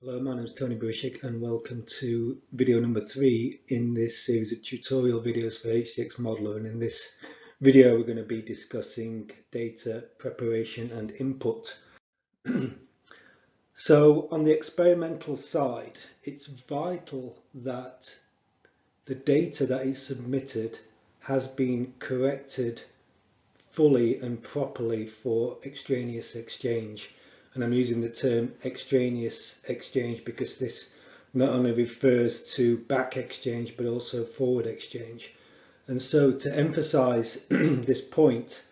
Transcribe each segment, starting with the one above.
Hello, my name is Tony Burishik and welcome to video number 3 in this series of tutorial videos for HDXmodeller, and in this video we're going to be discussing data preparation and input. So on the experimental side, it's vital that the data that is submitted has been corrected fully and properly for extraneous exchange. And I'm using the term extraneous exchange because this not only refers to back exchange but also forward exchange. And so to emphasize this point,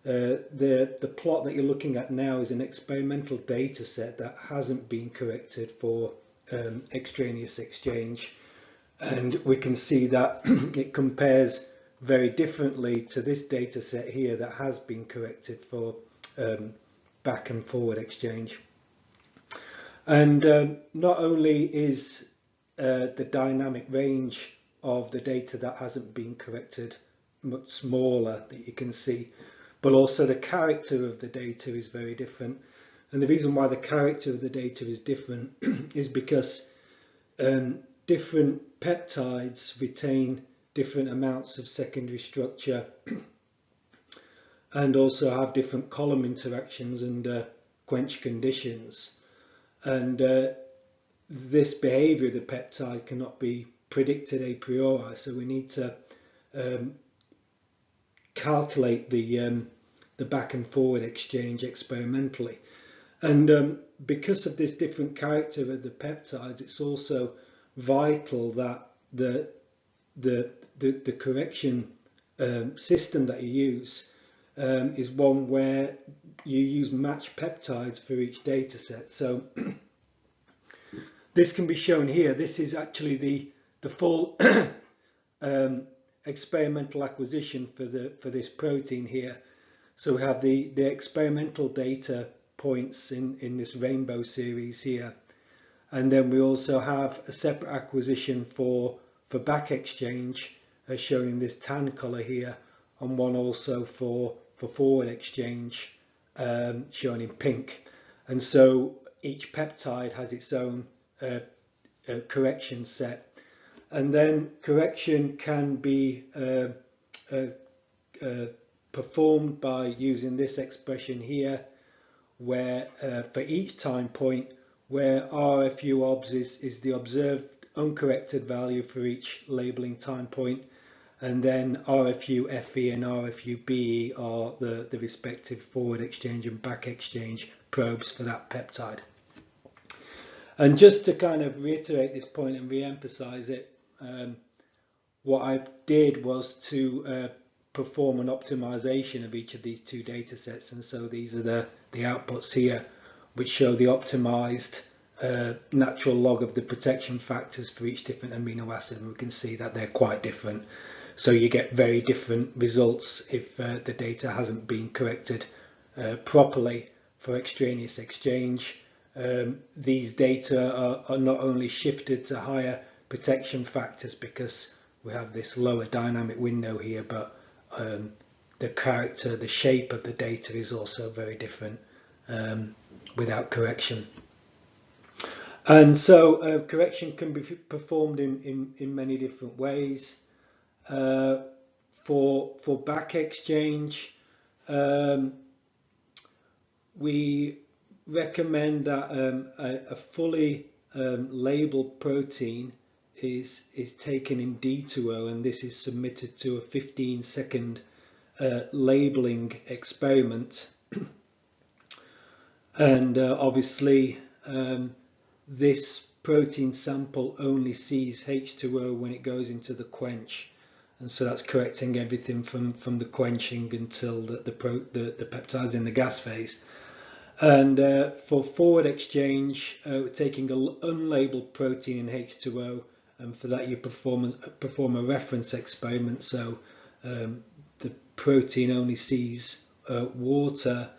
the plot that you're looking at now is an experimental data set that hasn't been corrected for extraneous exchange, and we can see that it compares very differently to this data set here that has been corrected for back and forward exchange. And not only is the dynamic range of the data that hasn't been corrected much smaller that you can see, but also the character of the data is very different. And the reason why the character of the data is different is because different peptides retain different amounts of secondary structure and also have different column interactions and quench conditions. And this behavior of the peptide cannot be predicted a priori, so we need to calculate the back and forward exchange experimentally. And because of this different character of the peptides, it's also vital that the correction system that you use is one where you use matched peptides for each data set. So this can be shown here. This is actually the full experimental acquisition for this protein here. So we have the experimental data points in this rainbow series here, and then we also have a separate acquisition for back exchange as shown in this tan color here, and one also for forward exchange shown in pink. And so each peptide has its own correction set, and then correction can be performed by using this expression here, where for each time point where RFU obs is the observed uncorrected value for each labeling time point, and then RFU FE and RFU BE are the respective forward exchange and back exchange probes for that peptide. And just to kind of reiterate this point and re-emphasize it, what I did was to perform an optimization of each of these two data sets, and so these are the outputs here, which show the optimized natural log of the protection factors for each different amino acid, and we can see that they're quite different. So you get very different results if the data hasn't been corrected properly for extraneous exchange. These data are not only shifted to higher protection factors because we have this lower dynamic window here, but the character, the shape of the data is also very different without correction. And so correction can be performed in many different ways. For back exchange, we recommend that a fully labeled protein is taken in D2O, and this is submitted to a 15-second labeling experiment. And obviously this protein sample only sees H2O when it goes into the quench, and so that's correcting everything from the quenching until the peptides in the gas phase. And for forward exchange, we're taking an unlabeled protein in H2O, and for that you perform a reference experiment. So the protein only sees water,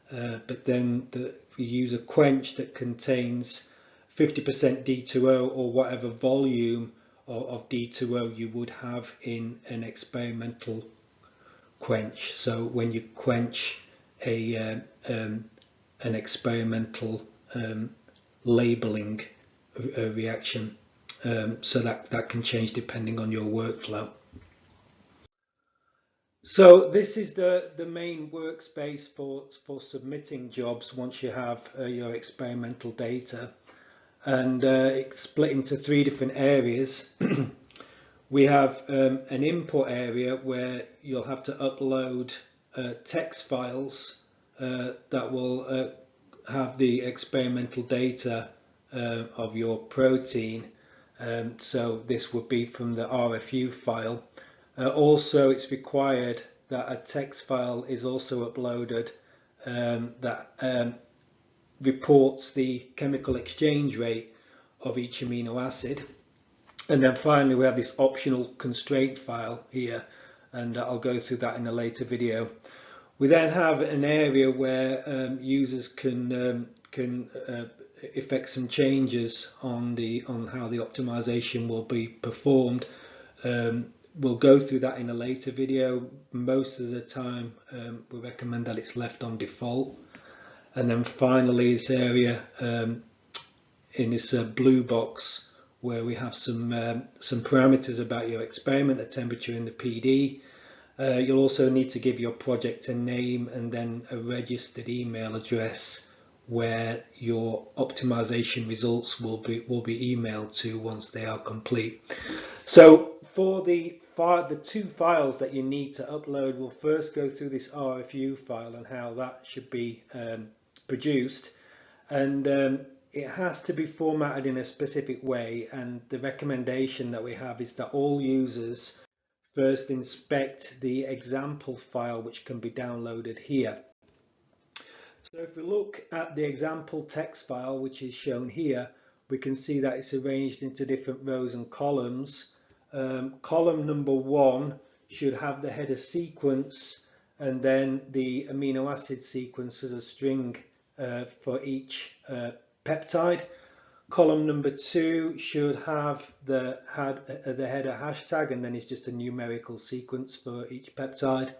but then we use a quench that contains 50% D2O, or whatever volume of D2O you would have in an experimental quench. So when you quench an experimental labeling reaction. So that can change depending on your workflow. So this is the main workspace for submitting jobs once you have your experimental data, and it's split into 3 different areas. We have an import area where you'll have to upload text files that will have the experimental data of your protein. So this would be from the RFU file. Also, it's required that a text file is also uploaded that reports the chemical exchange rate of each amino acid. And then finally we have this optional constraint file here, and I'll go through that in a later video. We then have an area where users can effect some changes on how the optimization will be performed. We'll go through that in a later video. Most of the time we recommend that it's left on default. And then finally this area in this blue box where we have some parameters about your experiment, the temperature and the PD. You'll also need to give your project a name and then a registered email address where your optimization results will be emailed to once they are complete. So for the 2 files that you need to upload, we'll first go through this RFU file and how that should be produced. And it has to be formatted in a specific way, and the recommendation that we have is that all users first inspect the example file, which can be downloaded here. So if we look at the example text file, which is shown here, we can see that it's arranged into different rows and columns. Column number 1 should have the header sequence and then the amino acid sequence as a string for each peptide. Column number 2 should have the header hashtag, and then it's just a numerical sequence for each peptide.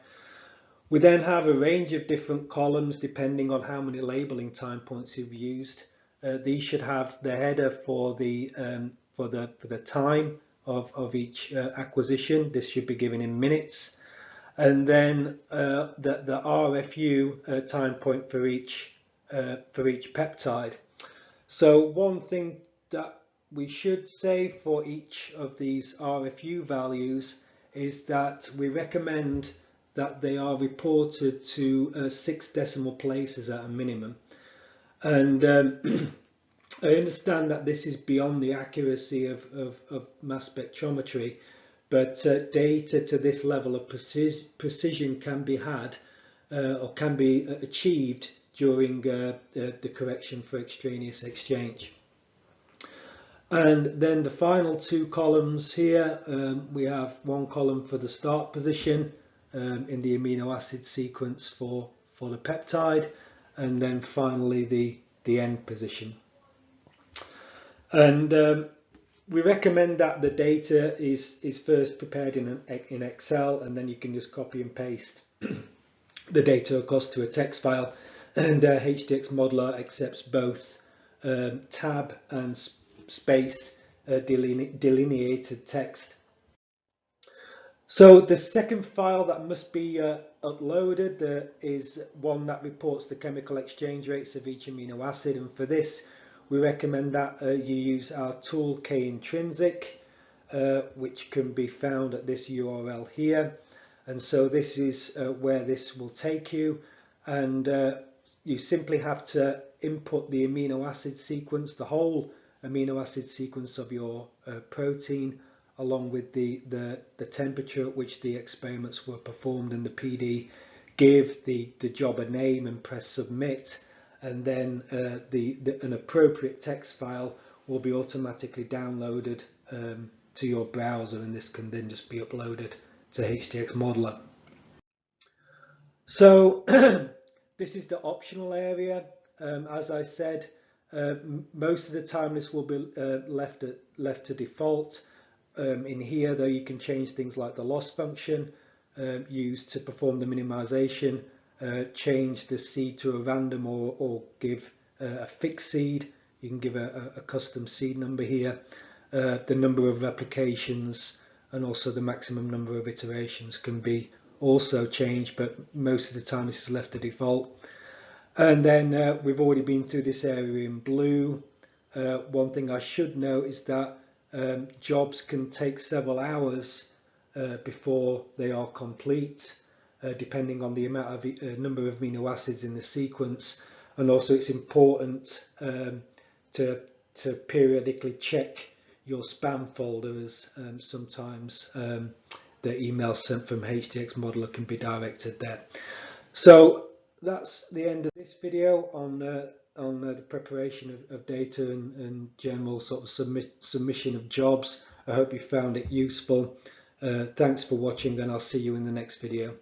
We then have a range of different columns depending on how many labeling time points you've used. These should have the header for the time of each acquisition. This should be given in minutes, and then the RFU time point for each peptide. So one thing that we should say for each of these RFU values is that we recommend that they are reported to 6 decimal places at a minimum. And I understand that this is beyond the accuracy of mass spectrometry, but data to this level of precision can be had or can be achieved during the correction for extraneous exchange. And then the final 2 columns here, we have one column for the start position in the amino acid sequence for the peptide, and then finally the end position. And we recommend that the data is first prepared in Excel, and then you can just copy and paste the data across to a text file. And HDXmodeller accepts both tab and space delineated text. So the second file that must be uploaded is one that reports the chemical exchange rates of each amino acid, and for this we recommend that you use our tool kintrinsic, which can be found at this URL here. And so this is where this will take you, and you simply have to input the amino acid sequence, the whole amino acid sequence of your protein, along with the temperature at which the experiments were performed and the PD, give the job a name and press submit, and then an appropriate text file will be automatically downloaded to your browser, and this can then just be uploaded to HDXmodeller. So this is the optional area. As I said, most of the time this will be left to default. In here though, you can change things like the loss function used to perform the minimization, change the seed to a random or give a fixed seed You can give a custom seed number here, the number of replications, and also the maximum number of iterations can be also changed, but most of the time this is left to default. And then we've already been through this area in blue. One thing I should note is that jobs can take several hours before they are complete, depending on the amount of number of amino acids in the sequence. And also it's important to periodically check your spam folder, as sometimes the emails sent from HDXmodeller can be directed there. So that's the end of this video on the preparation of data and general sort of submission of jobs. I hope you found it useful. Thanks for watching, and I'll see you in the next video.